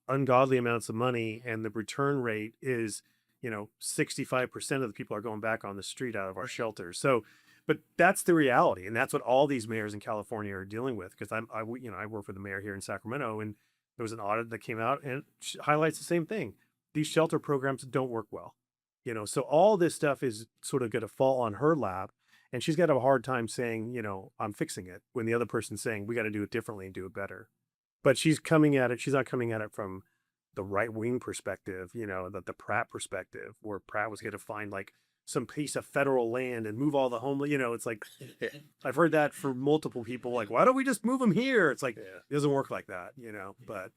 ungodly amounts of money, and the return rate is, 65% of the people are going back on the street out of our shelters. So, but that's the reality, and that's what all these mayors in California are dealing with. Because I work for the mayor here in Sacramento, and there was an audit that came out and highlights the same thing. These shelter programs don't work well, So all this stuff is sort of going to fall on her lap, and she's got to have a hard time saying, I'm fixing it, when the other person's saying we got to do it differently and do it better. But she's coming at it. She's not coming at it from the right wing perspective, the Pratt perspective, where Pratt was going to find like some piece of federal land and move all the homeless. It's like, I've heard that for multiple people. Like, why don't we just move them here? It's like, it doesn't work like that, but,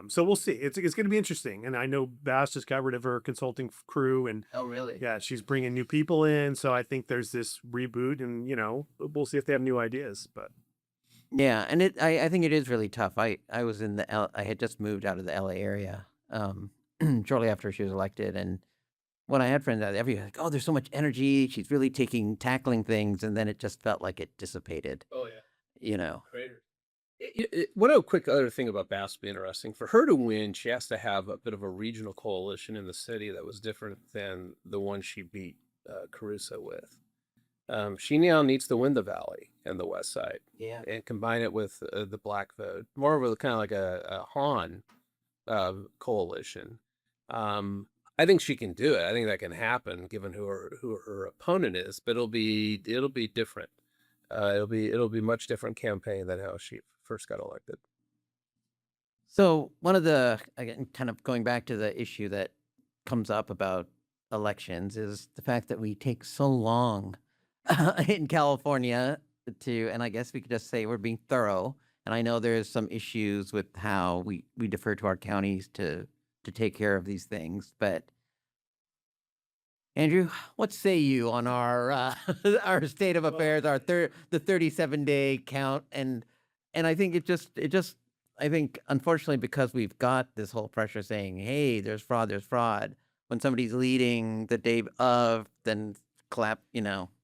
so we'll see. It's going to be interesting. And I know Bass just got rid of her consulting crew, and Oh, really? yeah, she's bringing new people in. So I think there's this reboot, and, we'll see if they have new ideas, but. Yeah, and I think it is really tough. I was in I had just moved out of the LA area shortly after she was elected, and when I had friends out there, everybody was like, "Oh, there's so much energy. She's really tackling things," and then it just felt like it dissipated. Oh yeah, crater. One quick other thing about Bass being interesting, for her to win, she has to have a bit of a regional coalition in the city that was different than the one she beat Caruso with. She now needs to win the Valley and the West Side, and combine it with the Black vote, more of a kind of like a Han coalition. I think she can do it. I think that can happen given who her opponent is, but it'll be different. It'll be much different campaign than how she first got elected. So one of the, again, kind of going back to the issue that comes up about elections is the fact that we take so long in California to, and I guess we could just say we're being thorough. And I know there's some issues with how we defer to our counties to take care of these things, but Andrew, what say you on our our state of Well, affairs, our the 37-day count, and I think it just I think unfortunately because we've got this whole pressure saying, hey, there's fraud. When somebody's leading the day of, then clap,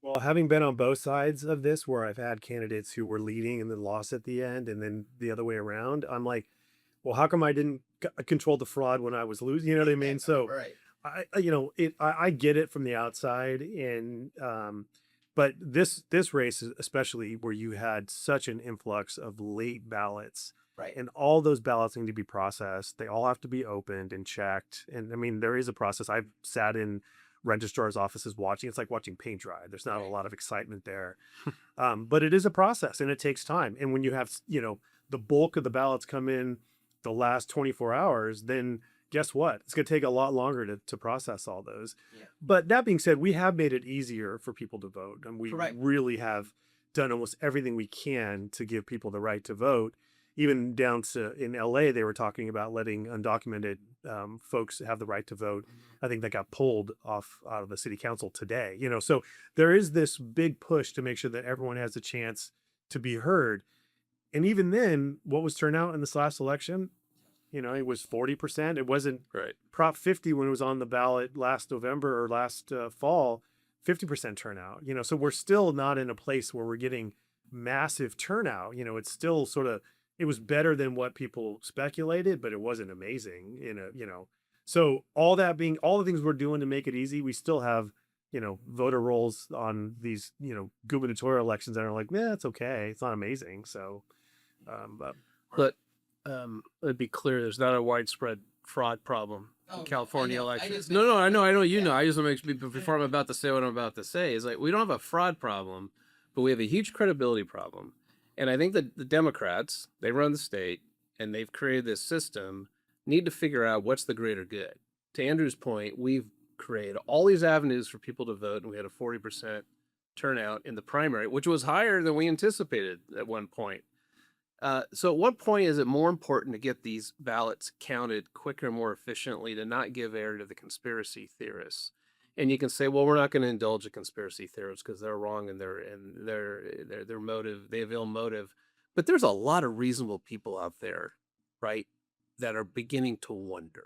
well, having been on both sides of this, where I've had candidates who were leading and then lost at the end, and then the other way around, I'm like, well, how come I didn't control the fraud when I was losing? You know what I mean? So right. I get it from the outside, and but this race, especially where you had such an influx of late ballots, Right. and all those ballots need to be processed. They all have to be opened and checked. And I mean, there is a process. I've sat in registrars' offices watching. It's like watching paint dry. There's not a Right. lot of excitement there, but it is a process, and it takes time. And when you have the bulk of the ballots come in the last 24 hours, then guess what? It's going to take a lot longer to process all those. Yeah. But that being said, we have made it easier for people to vote. And we Correct. really have done almost everything we can to give people the right to vote. Even down to in LA, they were talking about letting undocumented folks have the right to vote. I think that got pulled off out of the city council today. So there is this big push to make sure that everyone has a chance to be heard. And even then, what was turnout in this last election? It was 40%. It wasn't Right. Prop 50 when it was on the ballot last November or last fall, 50% turnout. So we're still not in a place where we're getting massive turnout. It's still it was better than what people speculated, but it wasn't amazing. So all the things we're doing to make it easy, we still have, voter rolls on these, gubernatorial elections that are like, yeah, it's okay. It's not amazing. So, But it'd be clear there's not a widespread fraud problem in California elections. No, I know, you know. I just want to make sure before I'm about to say what I'm about to say is like we don't have a fraud problem, but we have a huge credibility problem. And I think that the Democrats, they run the state and they've created this system, need to figure out what's the greater good. To Andrew's point, we've created all these avenues for people to vote, and we had a 40% turnout in the primary, which was higher than we anticipated at one point. So at what point is it more important to get these ballots counted quicker and more efficiently to not give air to the conspiracy theorists? And you can say, well, we're not going to indulge the conspiracy theorists because they're wrong and their motive, they have ill motive. But there's a lot of reasonable people out there, right, that are beginning to wonder.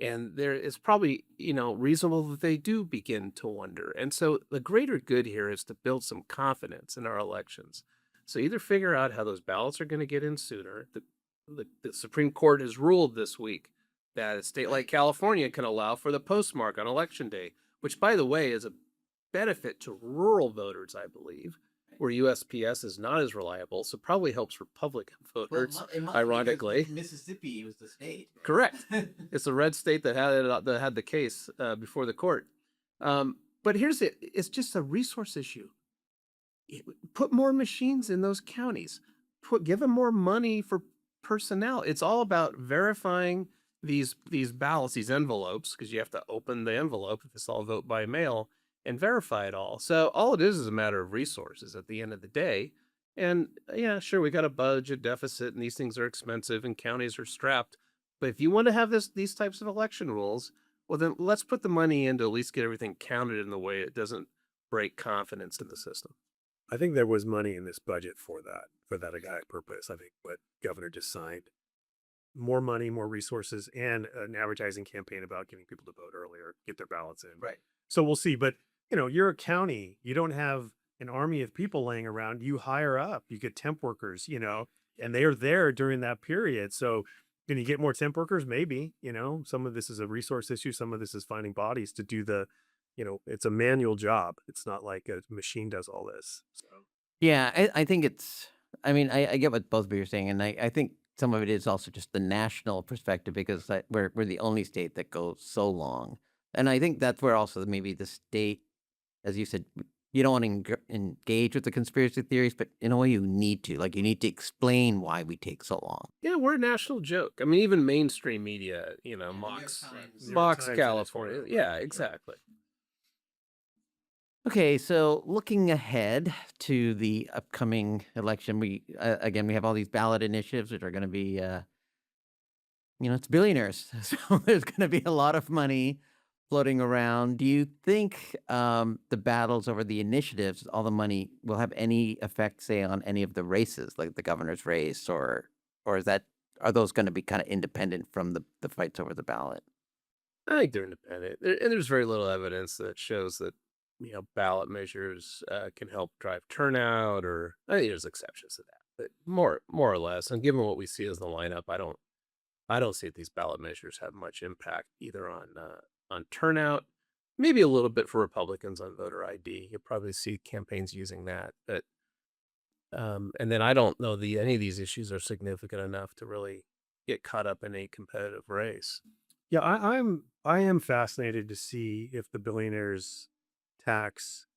And there is probably, reasonable that they do begin to wonder. And so the greater good here is to build some confidence in our elections. So either figure out how those ballots are going to get in sooner. The Supreme Court has ruled this week that a state like California can allow for the postmark on election day, which, by the way, is a benefit to rural voters, I believe, where USPS is not as reliable. So probably helps Republican voters, ironically. Mississippi was the state. Correct. It's a red state that had the case before the court. But here's it. It's just a resource issue. Put more machines in those counties. Give them more money for personnel. It's all about verifying these ballots, these envelopes, because you have to open the envelope if it's all vote by mail and verify it all. So all it is a matter of resources at the end of the day. And yeah, sure, we got a budget deficit and these things are expensive and counties are strapped. But if you want to have these types of election rules, well, then let's put the money in to at least get everything counted in the way it doesn't break confidence in the system. I think there was money in this budget for that exact purpose. I think what governor just signed, more money, more resources, and an advertising campaign about getting people to vote earlier, get their ballots in. Right. So we'll see. But, you're a county. You don't have an army of people laying around. You hire up. You get temp workers, and they are there during that period. So can you get more temp workers? Maybe, some of this is a resource issue. Some of this is finding bodies to do it's a manual job. It's not like a machine does all this. So. Yeah, I think I get what both of you are saying, and I think some of it is also just the national perspective because we're the only state that goes so long And I think that's where also maybe the state, as you said, you don't want to engage with the conspiracy theories, but in a way you need to. Like, you need to explain why we take so long. Yeah, we're a national joke. I mean, even mainstream media, mocks New York mocks Times and California. editorial, Yeah, right. exactly. Okay, so looking ahead to the upcoming election, we again we have all these ballot initiatives which are going to be, it's billionaires, so there's going to be a lot of money floating around. Do you think the battles over the initiatives, all the money, will have any effect, say, on any of the races, like the governor's race, or are those going to be kind of independent from the fights over the ballot? I think they're independent, and there's very little evidence that shows that ballot measures can help drive turnout. Or I think there's exceptions to that, but more or less. And given what we see as the lineup, I don't see that these ballot measures have much impact either on turnout. Maybe a little bit for Republicans on voter ID. You'll probably see campaigns using that, but and then I don't know any of these issues are significant enough to really get caught up in a competitive race. Yeah, I am fascinated to see if the billionaires tax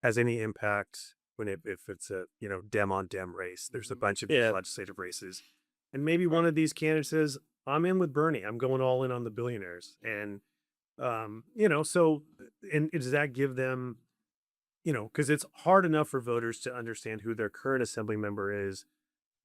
has any impact if it's a dem on dem race. There's a bunch of these Yeah. legislative races, and maybe one of these candidates says, "I'm in with Bernie. I'm going all in on the billionaires." And so and does that give them, because it's hard enough for voters to understand who their current assembly member is.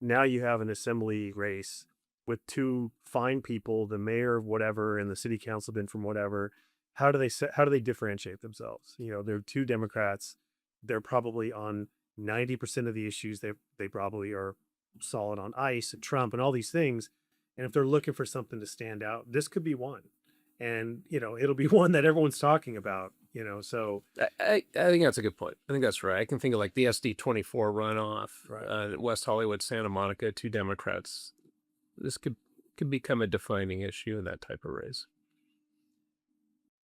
Now you have an assembly race with two fine people, the mayor of whatever and the city councilman from whatever. How do they differentiate themselves? They're two Democrats. They're probably on 90% of the issues. They probably are solid on ICE and Trump and all these things. And if they're looking for something to stand out, this could be one. And it'll be one that everyone's talking about. So I think that's a good point. I think that's right. I can think of like the SD 24 runoff, Right. West Hollywood, Santa Monica, two Democrats. This could become a defining issue in that type of race.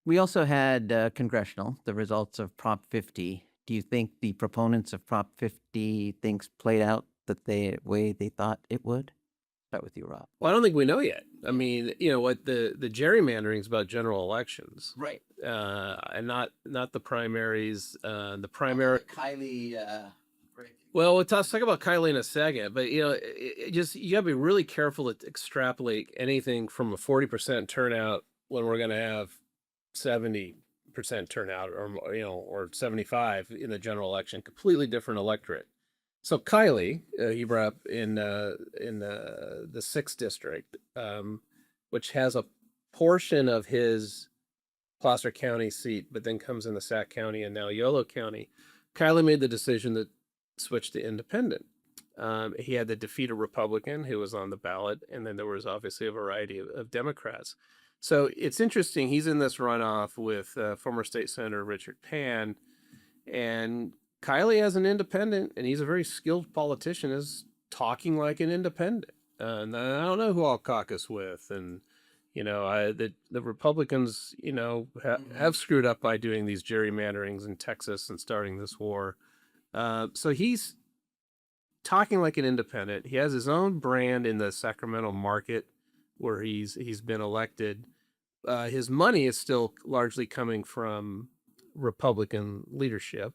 We also had congressional, the results of Prop 50. Do you think the proponents of Prop 50 things played out the way they thought it would? Start with you, Rob. Well, I don't think we know yet. I mean, what the gerrymandering is about general elections, Right. and not the primaries. The primary. Kylie. Well, let's talk about Kylie in a second, but just you gotta be really careful to extrapolate anything from a 40% turnout when we're gonna have 70% turnout, or 75 in the general election. Completely different electorate. So Kylie, you brought up in the 6th district, which has a portion of his Placer County seat, but then comes in the Sac County and now Yolo County. Kylie made the decision to switch to independent. He had to defeat a Republican who was on the ballot, and then there was obviously a variety of Democrats. So it's interesting. He's in this runoff with former state senator Richard Pan, and Kylie, as an independent, and he's a very skilled politician, is talking like an independent. And I don't know who I'll caucus with. And, the Republicans, have screwed up by doing these gerrymanderings in Texas and starting this war. So he's talking like an independent. He has his own brand in the Sacramento market where he's been elected. His money is still largely coming from Republican leadership.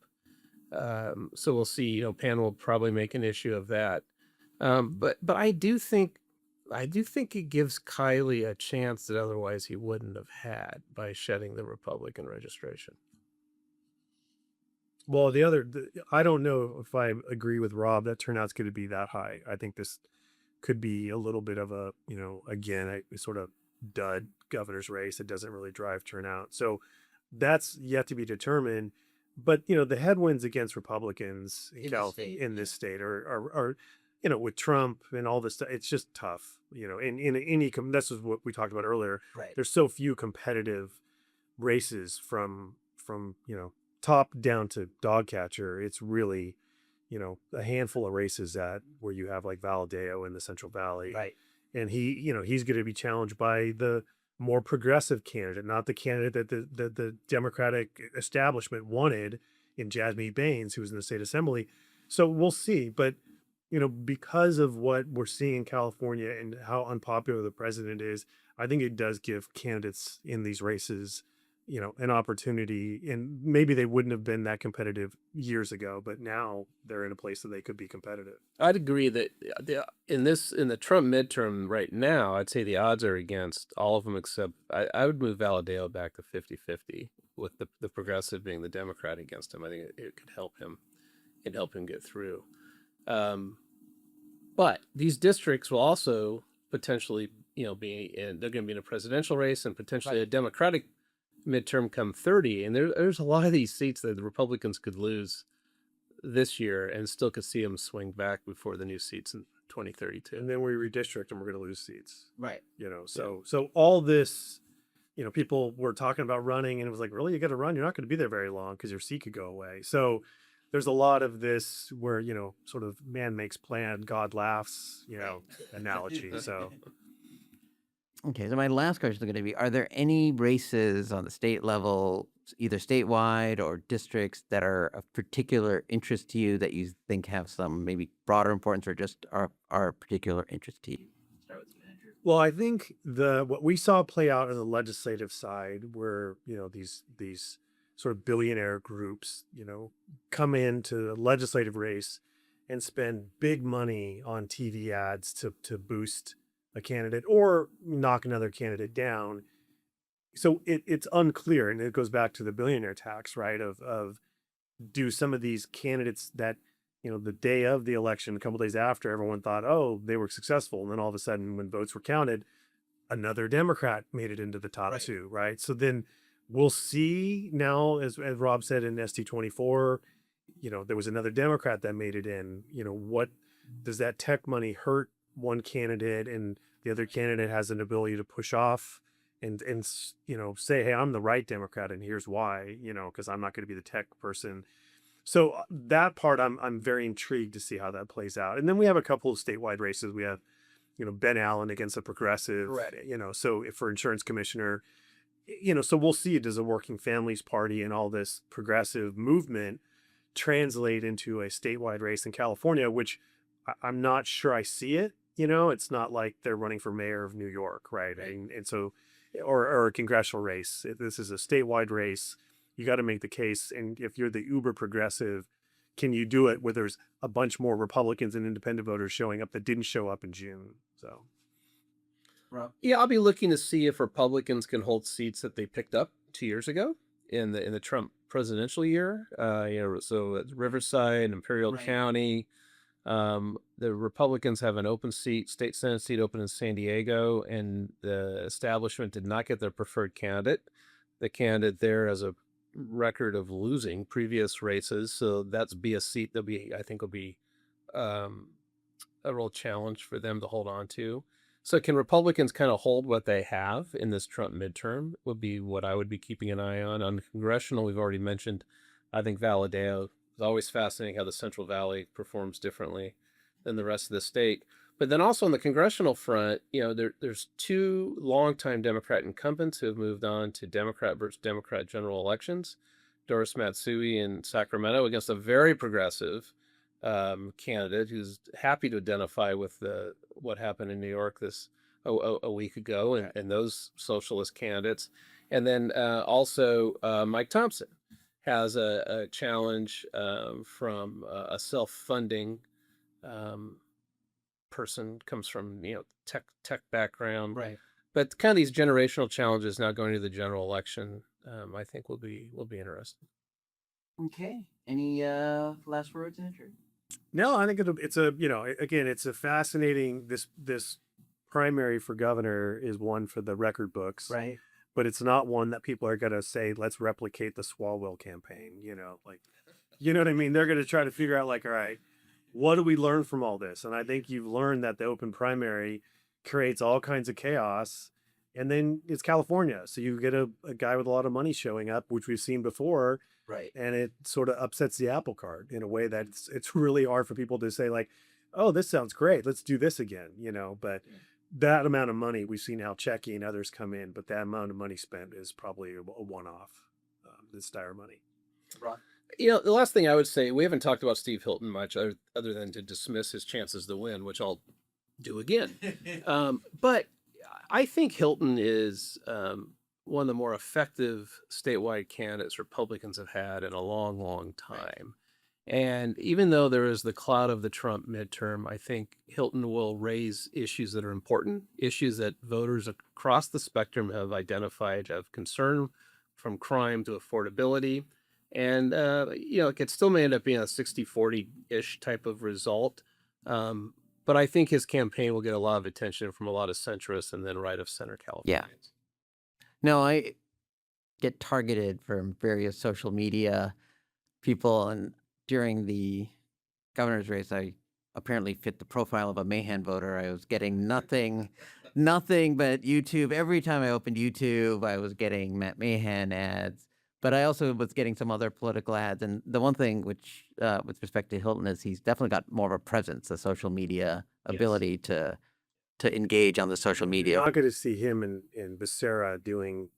So we'll see. Pan will probably make an issue of that. But I do think it gives Kylie a chance that otherwise he wouldn't have had by shedding the Republican registration. Well, I don't know if I agree with Rob that turnout's going to be that high. I think this could be a little bit of a, again, a sort of dud governor's race that doesn't really drive turnout. So that's yet to be determined. But the headwinds against Republicans in this state are with Trump and all this stuff. It's just tough. This is what we talked about earlier. Right. There's so few competitive races from top down to dog catcher. It's really a handful of races where you have like Valadeo in the Central Valley, Right. and he's going to be challenged by the more progressive candidate, not the candidate that the Democratic establishment wanted in Jasmine Baines, who was in the state assembly. So we'll see. But, because of what we're seeing in California and how unpopular the president is, I think it does give candidates in these races an opportunity, and maybe they wouldn't have been that competitive years ago, but now they're in a place that they could be competitive. I'd agree that in the Trump midterm right now, I'd say the odds are against all of them except I would move Valadao back to 50-50 with the progressive being the Democrat against him. I think it could help him. It'd help him get through. But these districts will also potentially, they're going to be in a presidential race and potentially a Democratic midterm come 30. And there's a lot of these seats that the Republicans could lose this year and still could see them swing back before the new seats in 2032. And then we redistrict and we're going to lose seats. Right. So all this, people were talking about running and it was like, really, you got to run? You're not going to be there very long because your seat could go away. So there's a lot of this where, sort of man makes plan, God laughs, analogy. So. Okay, so my last question is going to be, are there any races on the state level, either statewide or districts, that are of particular interest to you that you think have some maybe broader importance or just are particular interest to you? Start with you, Andrew. Well, I think what we saw play out on the legislative side were, these sort of billionaire groups, come into the legislative race and spend big money on TV ads to boost a candidate or knock another candidate down. So it's unclear, and it goes back to the billionaire tax, right? Of do some of these candidates that, the day of the election, a couple days after, everyone thought, oh, they were successful. And then all of a sudden, when votes were counted, another Democrat made it into the top two, right? So then we'll see now, as Rob said in ST24, there was another Democrat that made it in. What does that tech money hurt one candidate and the other candidate has an ability to push off and say, hey, I'm the right Democrat and here's why, because I'm not going to be the tech person. So that part, I'm very intrigued to see how that plays out. And then we have a couple of statewide races. We have, Ben Allen against a progressive, so if for insurance commissioner, so we'll see, does a working families party and all this progressive movement translate into a statewide race in California, which I'm not sure I see it. It's not like they're running for mayor of New York, right? And so, or a congressional race. This is a statewide race. You got to make the case. And if you're the uber progressive, can you do it where there's a bunch more Republicans and independent voters showing up that didn't show up in June? So, Rob? Yeah, I'll be looking to see if Republicans can hold seats that they picked up 2 years ago in the Trump presidential year. So it's Riverside, Imperial County. The Republicans have an open seat, state Senate seat open in San Diego, and the establishment did not get their preferred candidate. The candidate there has a record of losing previous races, so that's be a seat that I think will be a real challenge for them to hold on to. So can Republicans kind of hold what they have in this Trump midterm would be what I would be keeping an eye on. On congressional, we've already mentioned, I think Valadao. It's always fascinating how the Central Valley performs differently than the rest of the state. But then also on the congressional front, there's two longtime Democrat incumbents who have moved on to Democrat versus Democrat general elections. Doris Matsui in Sacramento against a very progressive candidate who's happy to identify with what happened in New York a week ago and those socialist candidates. And then also Mike Thompson has a challenge from a self-funding person, comes from tech background, Right. But kind of these generational challenges now going to the general election, I think will be interesting. Okay. Any last words, Andrew? No, I think it's a fascinating, this primary for governor is one for the record books, Right. but it's not one that people are going to say, let's replicate the Swalwell campaign, like, you know what I mean? They're going to try to figure out like, all right, what do we learn from all this? And I think you've learned that the open primary creates all kinds of chaos. And then it's California. So you get a guy with a lot of money showing up, which we've seen before. Right. And it sort of upsets the apple cart in a way that it's really hard for people to say like, oh, this sounds great. Let's do this again, but that amount of money, we've seen how Checky and others come in, but that amount of money spent is probably a one-off, this dire money. Ron? The last thing I would say, we haven't talked about Steve Hilton much other than to dismiss his chances to win, which I'll do again. But I think Hilton is one of the more effective statewide candidates Republicans have had in a long, long time. And even though there is the cloud of the Trump midterm, I think Hilton will raise issues that are important, issues that voters across the spectrum have identified of concern, from crime to affordability. And, it still may end up being a 60-40-ish type of result. But I think his campaign will get a lot of attention from a lot of centrists and then right of center Californians. No, I get targeted from various social media people, and during the governor's race, I apparently fit the profile of a Mahan voter. I was getting nothing but YouTube. Every time I opened YouTube, I was getting Matt Mahan ads, but I also was getting some other political ads. And the one thing which, with respect to Hilton, is he's definitely got more of a presence, a social media ability to engage on the social media. You're not going to see him and Becerra doing,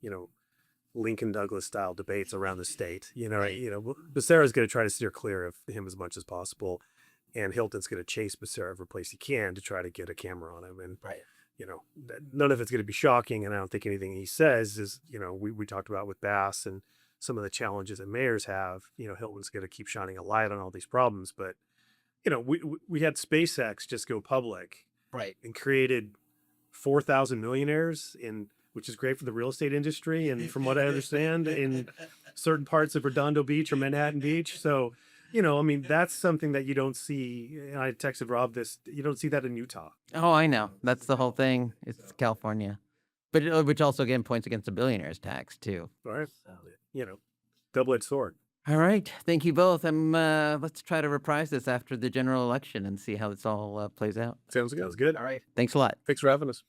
Lincoln Douglas style debates around the state. Becerra's going to try to steer clear of him as much as possible, and Hilton's going to chase Becerra every place he can to try to get a camera on him. And none of it's going to be shocking, and I don't think anything he says is, we talked about with Bass and some of the challenges that mayors have. Hilton's going to keep shining a light on all these problems, but we had SpaceX just go public, and created 4,000 millionaires which is great for the real estate industry. And from what I understand, in certain parts of Redondo Beach or Manhattan Beach. So, that's something that you don't see. And I texted Rob this, you don't see that in Utah. Oh, I know. That's the whole thing. It's California. But which also, again, points against the billionaire's tax, too. All right. Double-edged sword. All right. Thank you both. Let's try to reprise this after the general election and see how this all plays out. Sounds good. All right. Thanks a lot. Thanks for having us.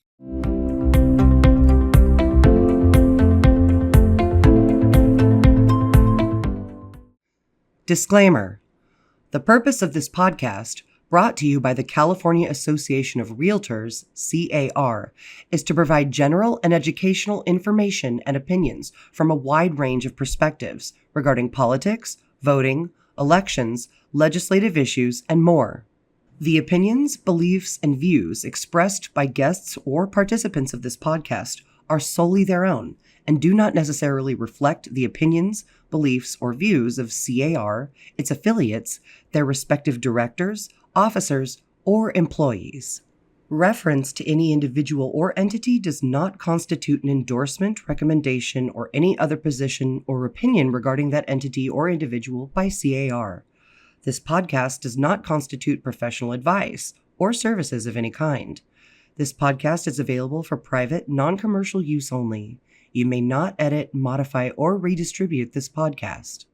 Disclaimer. The purpose of this podcast, brought to you by the California Association of Realtors, C.A.R., is to provide general and educational information and opinions from a wide range of perspectives regarding politics, voting, elections, legislative issues, and more. The opinions, beliefs, and views expressed by guests or participants of this podcast are solely their own and do not necessarily reflect the opinions, beliefs, or views of C.A.R., its affiliates, their respective directors, officers, or employees. Reference to any individual or entity does not constitute an endorsement, recommendation, or any other position or opinion regarding that entity or individual by C.A.R. This podcast does not constitute professional advice or services of any kind. This podcast is available for private, non-commercial use only. You may not edit, modify, or redistribute this podcast.